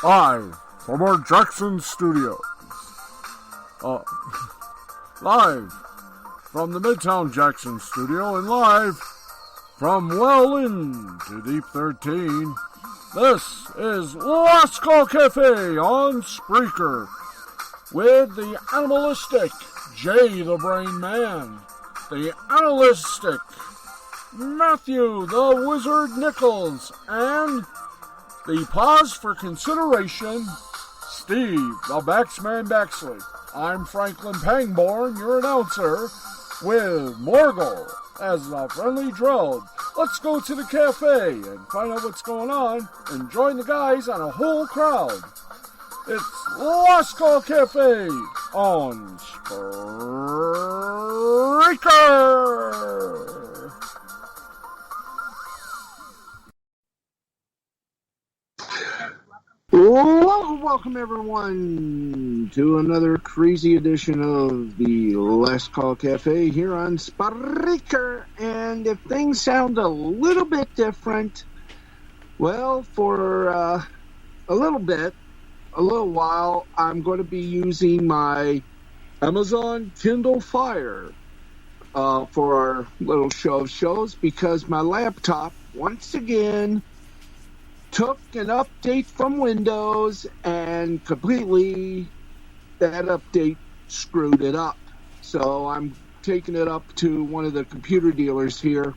Live from our Jackson Studios. Live from the Midtown Jackson Studio and live from well into Deep 13. This is Last Call Cafe on Spreaker with the animalistic Jay the Brain Man, the analytic Matthew the Wizard Nichols, and the pause for consideration, Steve the Baxman Baxley. I'm Franklin Pangborn, your announcer, with Morgul as the friendly drone. Let's go to the cafe and find out what's going on and join the guys on a whole crowd. It's Last Call Cafe on Spreaker. Welcome everyone to another crazy edition of the Last Call Cafe here on Spreaker. And if things sound a little bit different, well, for a little while, I'm going to be using my Amazon Kindle Fire for our little show of shows because my laptop, once again, took an update from Windows and completely that update screwed it up. So I'm taking it up to one of the computer dealers here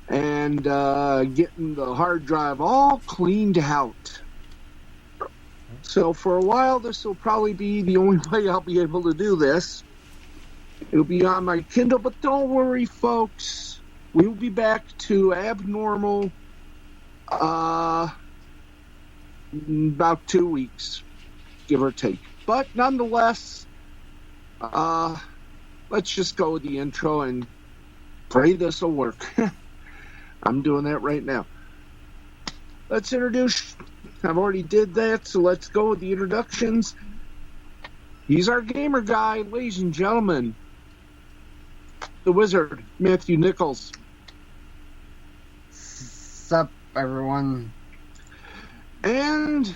and getting the hard drive all cleaned out. So for a while, this will probably be the only way I'll be able to do this. It'll be on my Kindle, but don't worry, folks. We will be back to abnormal about 2 weeks, give or take. But nonetheless, let's just go with the intro and pray this will work. I'm doing that right now. Let's introduce, I've already did that, so let's go with the introductions. He's our gamer guy, ladies and gentlemen. The Wizard, Matthew Nichols. Sup, everyone? And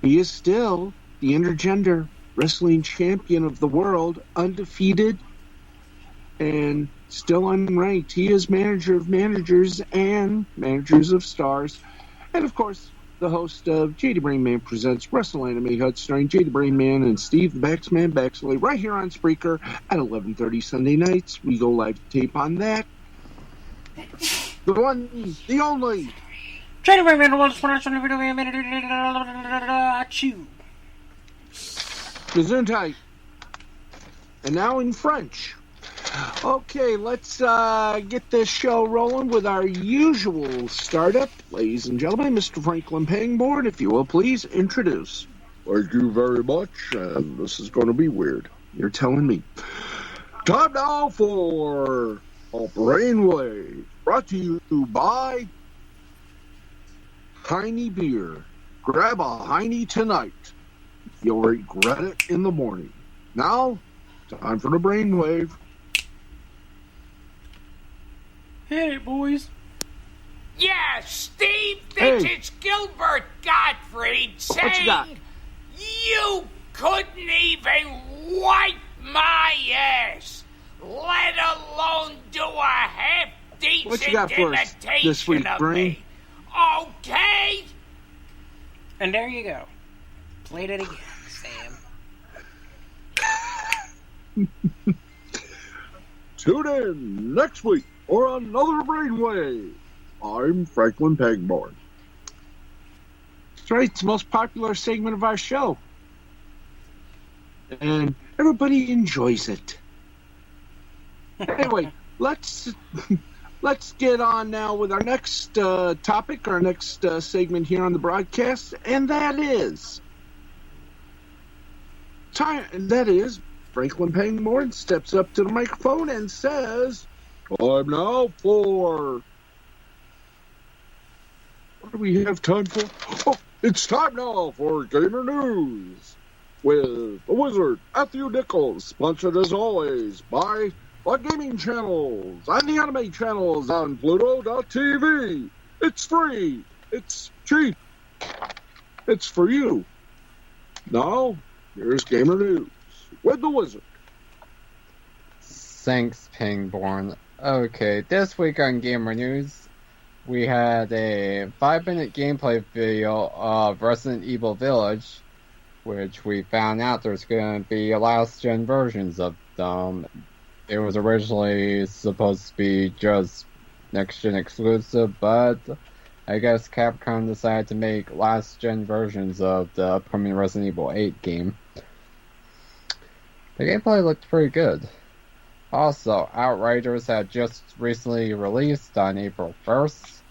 he is still the intergender wrestling champion of the world, undefeated and still unranked. He is manager of managers and managers of stars. And, of course, the host of Jay the Brain Man Presents Wrestle Anime Hut, starring Jay the Brain Man and Steve the Baxman Baxley, right here on Spreaker at 11:30 Sunday nights. We go live tape on that. The one, the only... Gesundheit. And now in French. Okay, let's get this show rolling with our usual startup. Ladies and gentlemen, Mr. Franklin Pangborn, if you will please introduce. Thank you very much, and this is going to be weird. You're telling me. Time now for a Brainwave, brought to you by Heine Beer. Grab a Heine tonight. You'll regret it in the morning. Now, time for the Brainwave. Hit it, boys. Yeah, Steve, this is Gilbert Gottfried saying you couldn't even wipe my ass, let alone do a half-decent imitation this week, of Brain? me. Okay, And there you go. Played it again, Sam. Tune in next week for another Brainwave. I'm Franklin Pegborn. That's right, it's the most popular segment of our show. And everybody enjoys it. Anyway, let's get on now with our next topic, our next segment here on the broadcast, and that is Franklin Pangmore steps up to the microphone and says, "I'm now for." What do we have time for? Oh, it's time now for Gamer News with the Wizard Matthew Nichols, sponsored as always by the gaming channels and the anime channels on Pluto.tv. It's free. It's cheap. It's for you. Now, here's Gamer News with the Wizard. Thanks, Pingborn. Okay, this week on Gamer News, we had a 5-minute gameplay video of Resident Evil Village, which we found out there's going to be last-gen versions of them. It was originally supposed to be just next-gen exclusive, but I guess Capcom decided to make last-gen versions of the upcoming Resident Evil 8 game. The gameplay looked pretty good. Also, Outriders had just recently released on April 1st.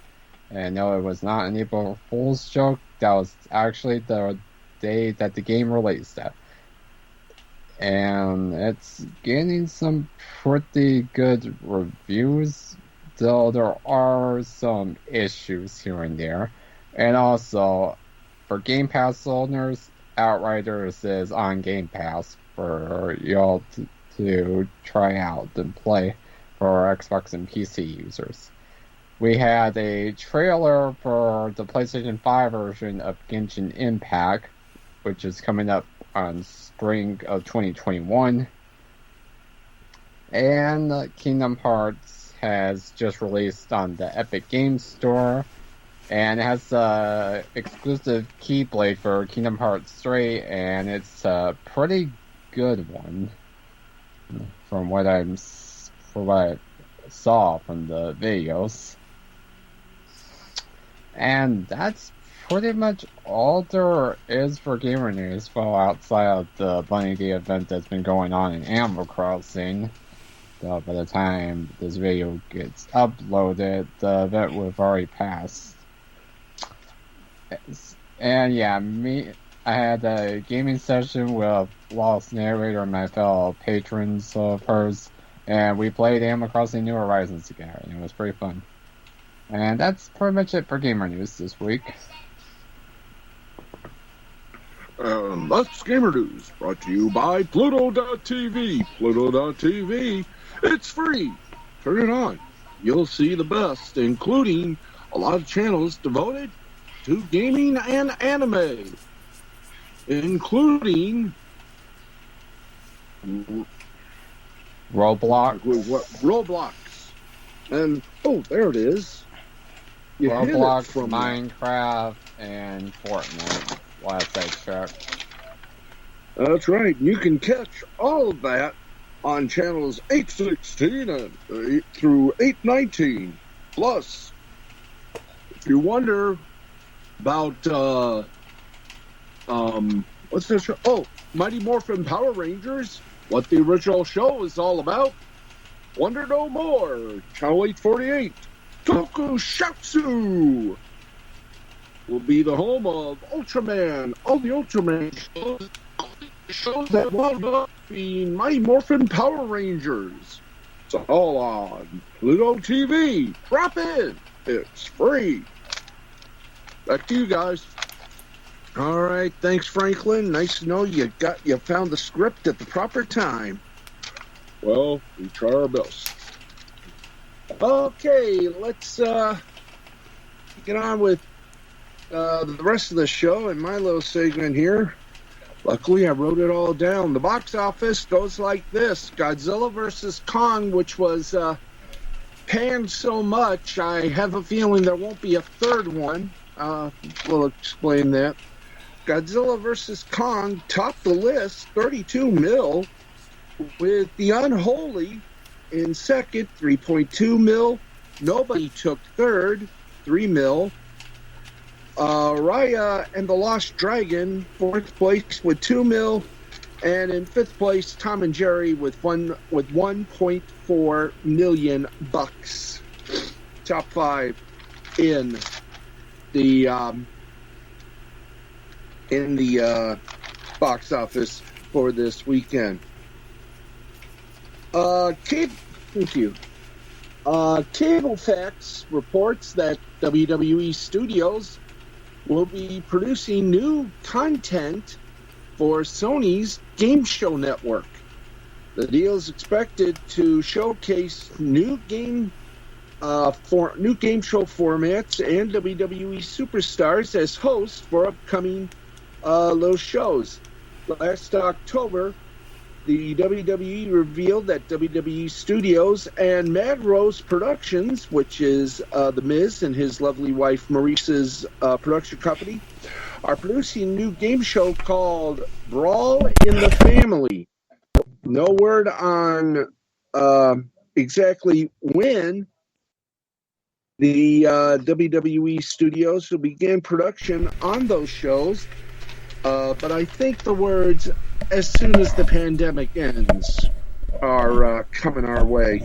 And no, it was not an April Fool's joke. That was actually the day that the game released at. And it's getting some pretty good reviews, though there are some issues here and there. And also, for Game Pass owners, Outriders is on Game Pass for y'all to try out and play for Xbox and PC users. We had a trailer for the PlayStation 5 version of Genshin Impact, which is coming up on spring of 2021. And Kingdom Hearts has just released on the Epic Games Store, and it has an exclusive Keyblade for Kingdom Hearts 3, and it's a pretty good one from what I saw from the videos. And that's pretty much all there is for Gamer News, well, outside of the Bunny Day event that's been going on in Animal Crossing. So by the time this video gets uploaded, the event will have already passed. And yeah, I had a gaming session with Lost Narrator and my fellow patrons of hers, and we played Animal Crossing New Horizons together, and it was pretty fun. And that's pretty much it for Gamer News this week. That's Gamer News, brought to you by Pluto.tv. Pluto.tv, it's free. Turn it on. You'll see the best, including a lot of channels devoted to gaming and anime, including Roblox. And, oh, there it is. You Roblox, Minecraft, and Fortnite, last I checked. That's right. You can catch all of that on channels 816 and through 819. Plus, if you wonder about, what's this show? Oh, Mighty Morphin Power Rangers, what the original show is all about. Wonder no more. Channel 848. Tokusatsu will be the home of Ultraman. All the Ultraman shows that wound up being Mighty Morphin Power Rangers. It's all on Pluto TV. Drop in. It's free. Back to you guys. All right, thanks, Franklin. Nice to know you found the script at the proper time. Well, we try our best. Okay, let's get on with the rest of the show and my little segment here. Luckily, I wrote it all down. The box office goes like this. Godzilla vs. Kong, which was panned so much, I have a feeling there won't be a third one. We'll explain that. Godzilla vs. Kong topped the list, 32 mil, with The Unholy in second, 3.2 mil. Nobody took third, 3 mil. Raya and the Lost Dragon, fourth place with 2 mil. And in fifth place, Tom and Jerry with 1.4 million bucks. Top five in the box office for this weekend. Thank you. Cable Facts reports that WWE Studios will be producing new content for Sony's game show network. The deal is expected to showcase new game show formats and WWE superstars as hosts for upcoming those shows. Last October, the WWE revealed that WWE Studios and Mad Rose Productions, which is The Miz and his lovely wife Maurice's production company, are producing a new game show called Brawl in the Family. No word on exactly when the WWE Studios will begin production on those shows, but I think the words "as soon as the pandemic ends" are coming our way.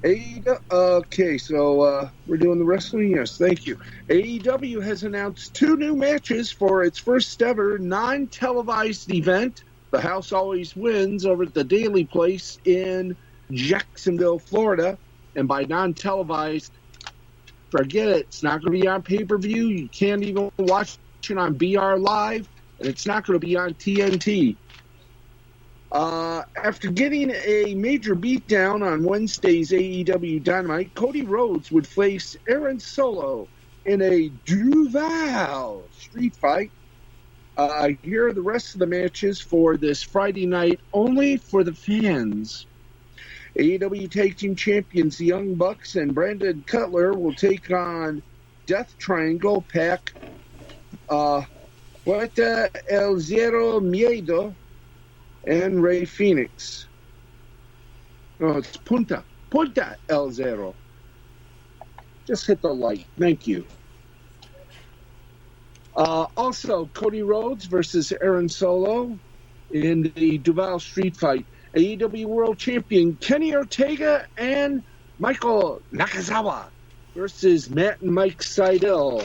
Okay, so we're doing the wrestling? Yes, thank you. AEW has announced 2 new matches for its first ever non-televised event. The House Always Wins over at the Daily Place in Jacksonville, Florida. And by non-televised, forget it. It's not going to be on pay-per-view. You can't even watch it on BR Live. And it's not going to be on TNT. After getting a major beatdown on Wednesday's AEW Dynamite, Cody Rhodes would face Aaron Solo in a Duval street fight. Here are the rest of the matches for this Friday night, only for the fans. AEW Tag Team Champions, the Young Bucks and Brandon Cutler will take on Death Triangle Pac, Puerta El Zero Miedo, and Rey Fenix. No, it's Punta El Zero. Just hit the light. Thank you. Also, Cody Rhodes versus Aaron Solo in the Duval Street Fight. AEW World Champion Kenny Ortega and Michael Nakazawa versus Matt and Mike Seidel.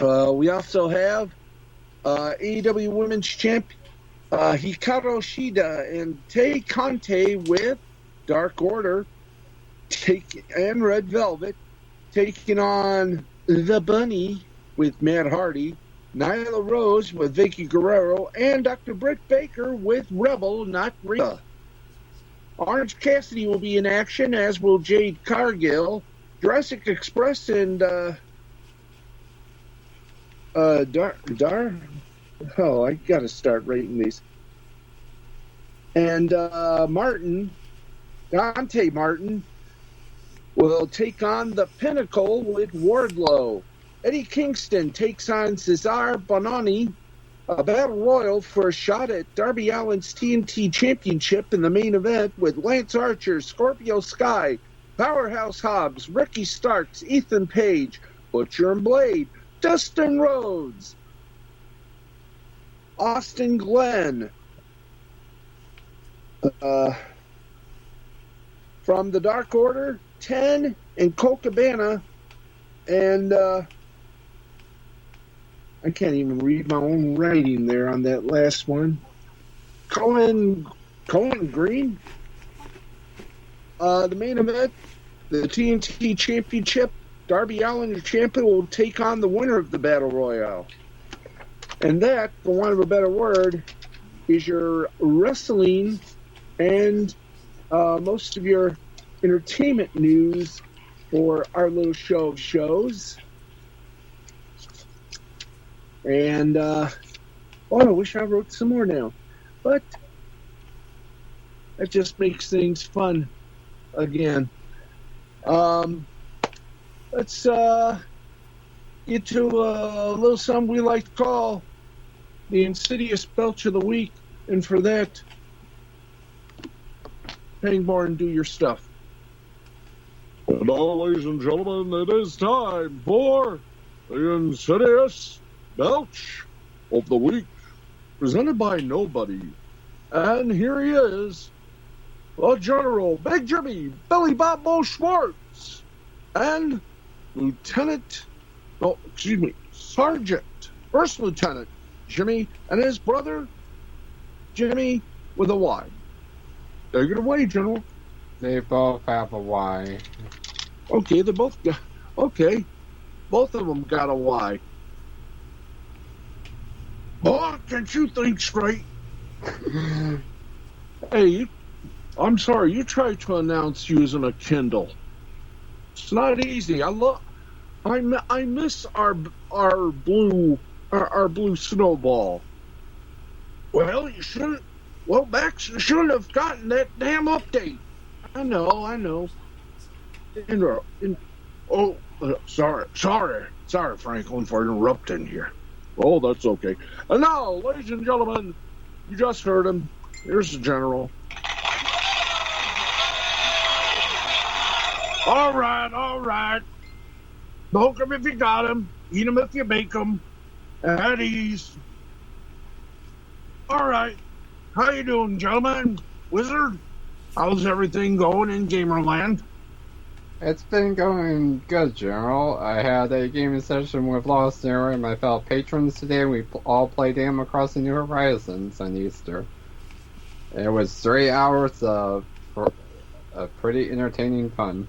We also have AEW Women's Champion Hikaru Shida and Tay Conte with Dark Order and Red Velvet taking on The Bunny with Matt Hardy, Nyla Rose with Vicky Guerrero, and Dr. Britt Baker with Rebel, not Rita. Orange Cassidy will be in action, as will Jade Cargill. Jurassic Express and I gotta start rating these. And Dante Martin, will take on the Pinnacle with Wardlow. Eddie Kingston takes on Cesar Bononi, a battle royal for a shot at Darby Allin's TNT Championship in the main event with Lance Archer, Scorpio Sky, Powerhouse Hobbs, Ricky Starks, Ethan Page, Butcher and Blade, Dustin Rhodes, Austin Glenn, from the Dark Order, 10, and Colt Cabana, and I can't even read my own writing there on that last one. Colin Green. The main event, the TNT Championship, Darby Allin, your champion, will take on the winner of the Battle Royale. And that, for want of a better word, is your wrestling and most of your entertainment news for our little show of shows. And, I wish I wrote some more now. But that just makes things fun again. Let's get to a little something we like to call the insidious belch of the week. And for that, Pangborn, and do your stuff. And now, ladies and gentlemen, it is time for the insidious belch of the week, presented by nobody. And here he is, the General Big Jimmy Billy Bob Bo Schwartz, and Sergeant, First Lieutenant Jimmy, and his brother Jimmy with a Y. Take it away, General. They both have a Y. Okay, they both got. Okay, both of them got a Y. Boy, can't you think straight? Hey, I'm sorry. You tried to announce using a Kindle. It's not easy. I miss our blue snowball. Well, you shouldn't. Well, Max, you shouldn't have gotten that damn update. I know. Sorry, Franklin, for interrupting here. Oh, that's okay. And now, ladies and gentlemen, you just heard him. Here's the General. All right. Smoke 'em if you got 'em. Eat 'em if you bake 'em. At ease. All right. How you doing, gentlemen? Wizard? How's everything going in Gamerland? It's been going good, General. I had a gaming session with Lost Era and my fellow patrons today. We all played Animal Crossing New Horizons on Easter. It was 3 hours of pretty entertaining fun.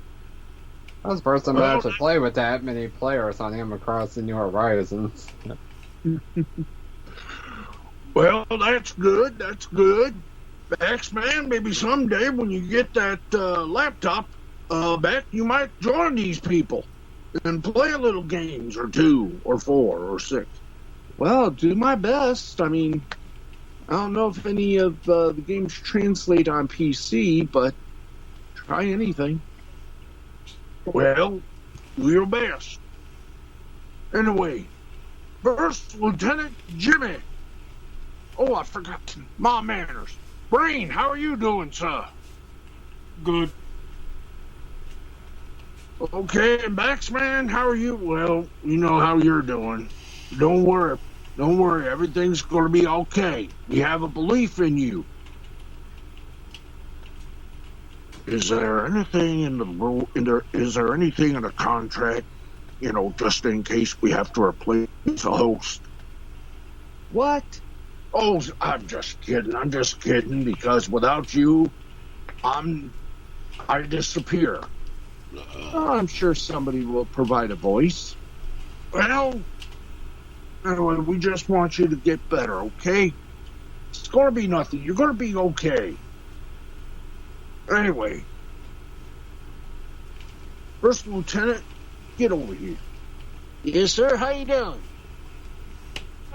That was the first time I actually played with that many players on Animal Crossing New Horizons. Well, that's good. X-Man, maybe someday when you get that laptop back, you might join these people and play a little games or 2 or 4 or 6. Well, I'll do my best. I mean, I don't know if any of the games translate on PC, but try anything. Well, do your best. Anyway, First Lieutenant Jimmy. Oh, I forgot my manners. Brain, how are you doing, sir? Good. Okay, and Baxman, how are you? Well, you know how you're doing. Don't worry. Everything's going to be okay. We have a belief in you. Is there anything in the contract, just in case we have to replace a host? What? Oh, I'm just kidding, because without you, I disappear. I'm sure somebody will provide a voice. Well, anyway, we just want you to get better, okay? It's going to be nothing. You're going to be okay. Anyway, First Lieutenant, get over here. Yes, sir. How you doing?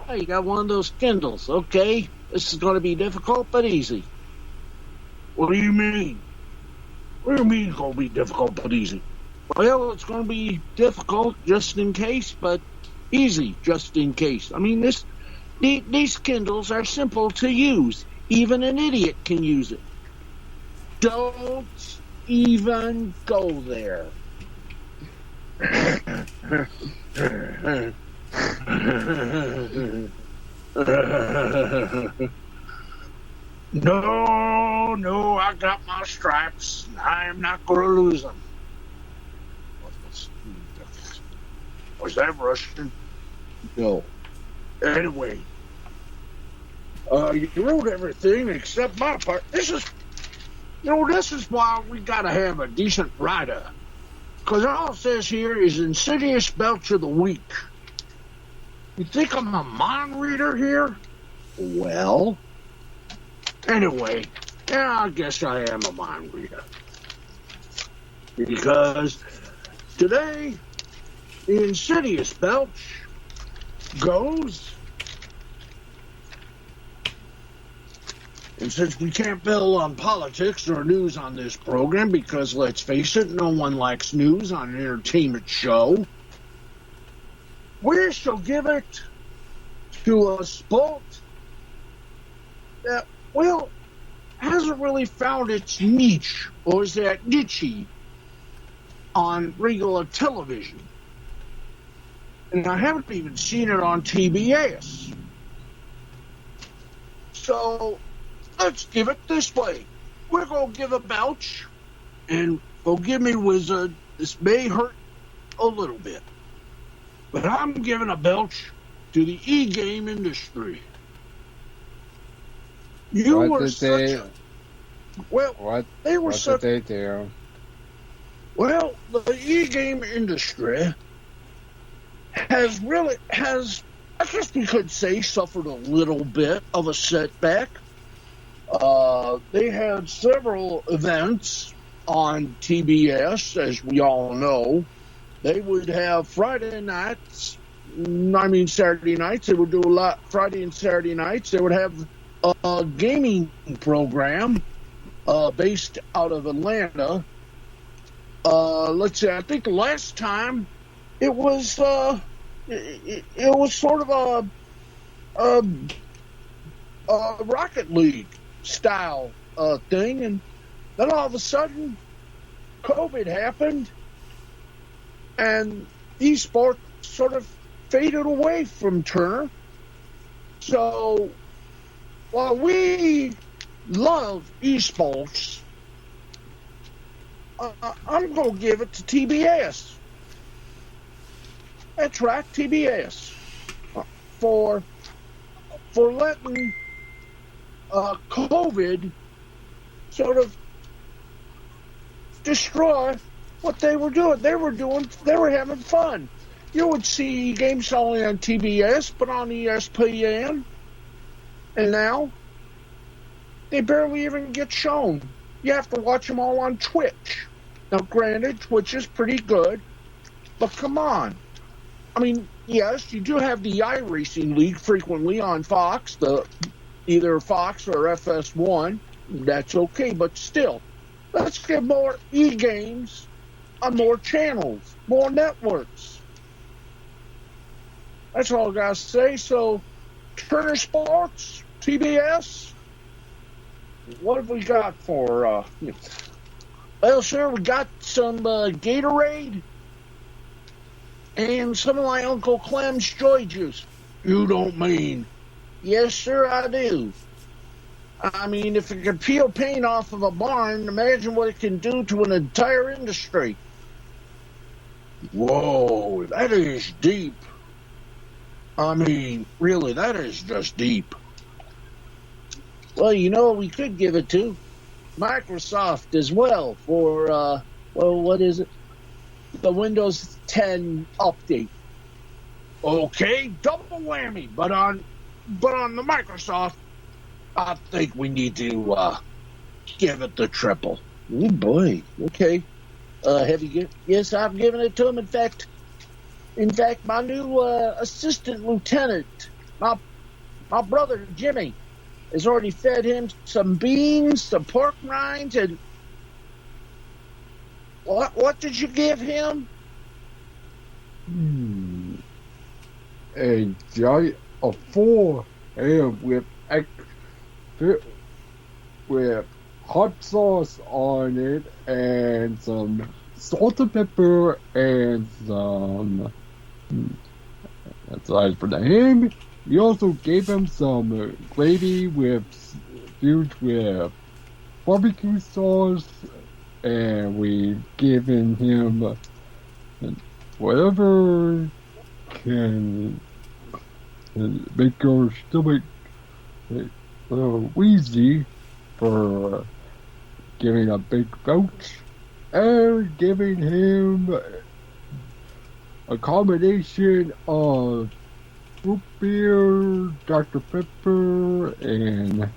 Oh, you got one of those Kindles. Okay. This is going to be difficult, but easy. What do you mean? What do you mean it's going to be difficult but easy? Well, it's going to be difficult just in case, but easy just in case. I mean, these Kindles are simple to use. Even an idiot can use it. Don't even go there. No, I got my stripes. I am not going to lose them. Was that Russian? No. Anyway, you wrote everything except my part. This is why we got to have a decent writer. Because all it says here is Insidious Belch of the Week. You think I'm a mind reader here? Well, anyway, yeah, I guess I am a mind reader. Because today, the Insidious Belch goes... And since we can't bill on politics or news on this program, because let's face it, no one likes news on an entertainment show, we shall give it to a sport that, well, hasn't really found its niche, or is that niche, on regular television. And I haven't even seen it on TBS. So let's give it this way. We're going to give a belch, and forgive me, Wizard, this may hurt a little bit, but I'm giving a belch to the e-game industry. You What were did such they? a... Well, What? they were What such... did they do? Well, the e-game industry has, I guess we could say, suffered a little bit of a setback. They had several events on TBS, as we all know. They would have Saturday nights. They would do a lot Friday and Saturday nights. They would have a gaming program based out of Atlanta. Let's see, I think last time it was sort of a Rocket League style thing, and then all of a sudden COVID happened, and esports sort of faded away from Turner. So while we love esports, I'm going to give it to TBS. That's right, TBS. For letting COVID sort of destroy what they were doing. They were having fun. You would see games only on TBS, but on ESPN. And now, they barely even get shown. You have to watch them all on Twitch. Now, granted, Twitch is pretty good, but come on. I mean, yes, you do have the iRacing League frequently on Fox, either Fox or FS1. That's okay, but still, let's get more e-games on more channels, more networks. That's all I got to say. So, Turner Sports, TBS, what have we got for... Well, sir, we got some Gatorade and some of my Uncle Clem's Joy Juice. You don't mean? Yes, sir, I do. I mean, if it can peel paint off of a barn, imagine what it can do to an entire industry. Whoa, that is deep. I mean, really, that is just deep. Well, you know what we could give it to? Microsoft as well for, well, what is it? The Windows 10 update. Okay, double whammy, but on the Microsoft, I think we need to give it the triple. Oh boy, okay. Have you given? Yes, I've given it to him. In fact, my new assistant lieutenant, my brother Jimmy, has already fed him some beans, some pork rinds, and what did you give him? A giant, a full ham with hot sauce on it and some salt and pepper and some. That's right for the ham. We also gave him some gravy fused with barbecue sauce, and we given him whatever can make your stomach wheezy for giving a big vouch, and giving him a combination of root beer, Dr. Pepper, and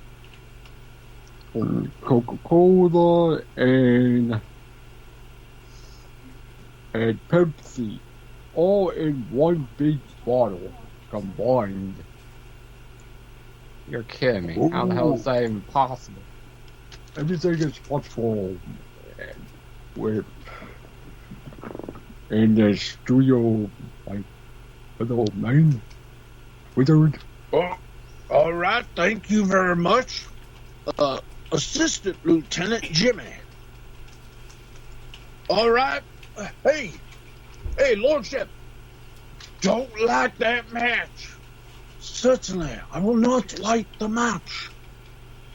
Coca-Cola, and Pepsi, all in one big bottle combined. You're kidding me. How the hell is that even possible? Everything is possible in the studio, like Hello, man. Wizard. Oh, all right, thank you very much. Assistant Lieutenant Jimmy. All right. Hey, Lordship. Don't light that match. Certainly, I will not light the match.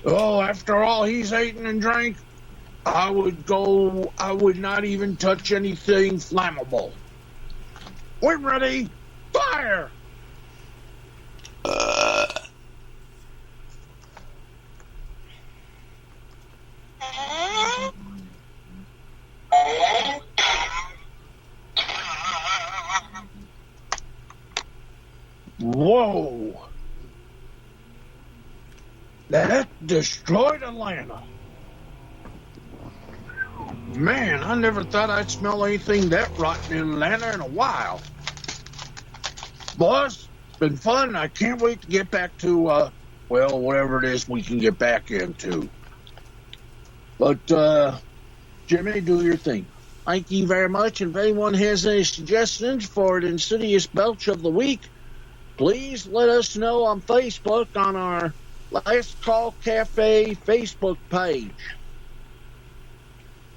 Oh, after all he's eaten and drank, I would not even touch anything flammable. We're ready. Fire! Whoa! That destroyed Atlanta. Man, I never thought I'd smell anything that rotten in Atlanta in a while. Boss, it's been fun. I can't wait to get back to, whatever it is we can get back into. But, Jimmy, do your thing. Thank you very much. And if anyone has any suggestions for an insidious belch of the week, please let us know on Facebook on our Last Call Cafe Facebook page.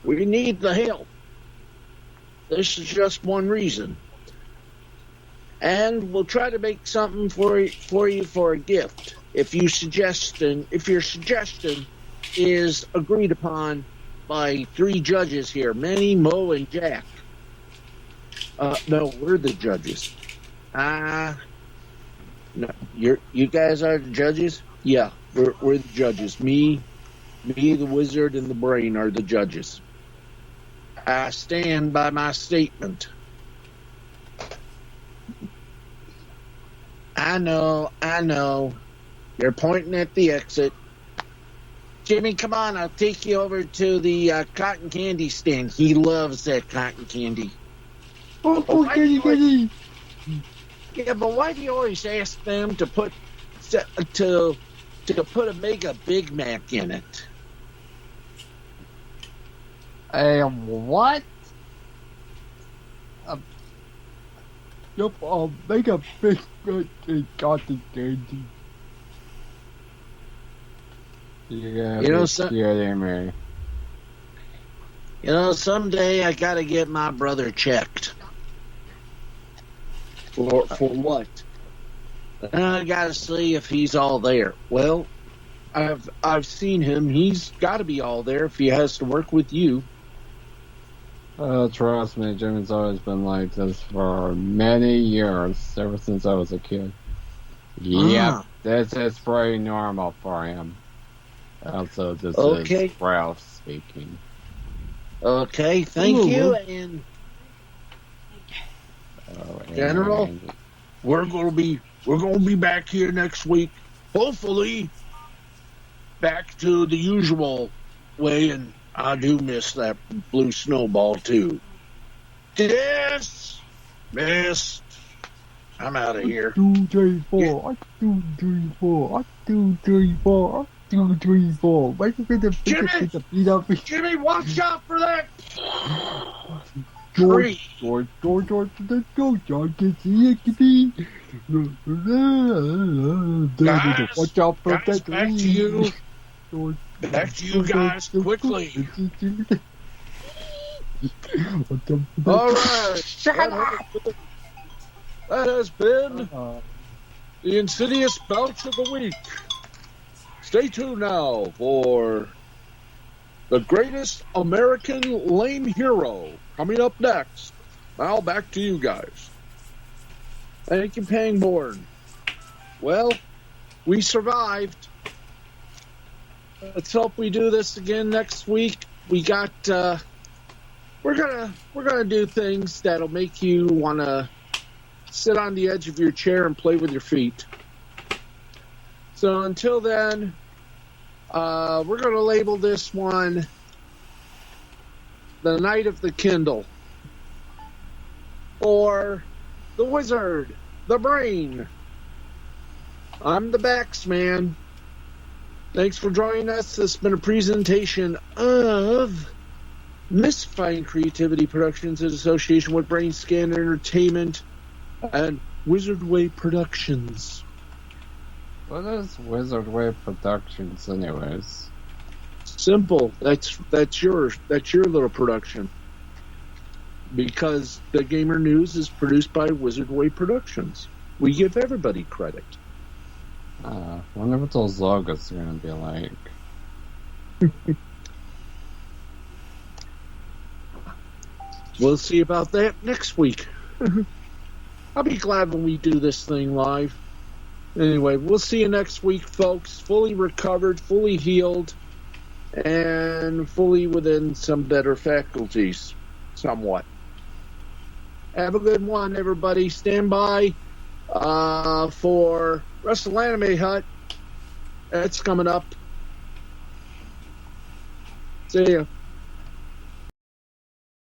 We need the help. This is just one reason. And we'll try to make something for you for a gift. If your suggestion is agreed upon by 3 judges here, Manny, Mo, and Jack. No, we're the judges. No, you guys are the judges? Yeah, we're the judges. Me, the wizard, and the brain are the judges. I stand by my statement. I know. You're pointing at the exit. Jimmy, come on, I'll take you over to the cotton candy stand. He loves that cotton candy. Oh, candy. Yeah, but why do you always ask them to put a mega Big Mac in it? What? Yup, I'll make a big cotton candy. Yeah, me. Someday I gotta get my brother checked. For what? I gotta see if he's all there. Well, I've seen him. He's got to be all there if he has to work with you. Trust me, Jimmy's always been like this for many years, ever since I was a kid. Yep, this is pretty normal for him. Also, this is Ralph speaking. Okay, thank you, and General, we're gonna be back here next week. Hopefully, back to the usual way, and I do miss that blue snowball too. Missed. I'm out of here. 1, 2, 3, 4. 1, 2, 3, 4. 1, 2, 3, 4. 1, 2, 3, 4. Jimmy, watch out for that tree. George, can see it, Kitty. Watch out for that tree. Back to you guys quickly. All right. That has been the Insidious Belch of the Week. Stay tuned now for the Greatest American Lame Hero coming up next. Now back to you guys. Thank you, Pangborn. Well, we survived. Let's hope we do this again next week. We got we're gonna do things that'll make you wanna sit on the edge of your chair and play with your feet. So until then, we're gonna label this one the Night of the Kindle, or the Wizard, the Brain. I'm the Baxman. Thanks for joining us. This has been a presentation of Misfine Creativity Productions in association with Brain Scan Entertainment. And Wizard Way Productions. What is Wizard Way Productions, anyways? Simple. That's your little production. Because the Gamer News is produced by Wizard Way Productions. We give everybody credit. Wonder what those logos are going to be like. We'll see about that next week. I'll be glad when we do this thing live. Anyway, we'll see you next week, folks. Fully recovered, fully healed, and fully within some better faculties. Somewhat. Have a good one, everybody. Stand by for Wrestle Anime Hut. That's coming up. See ya.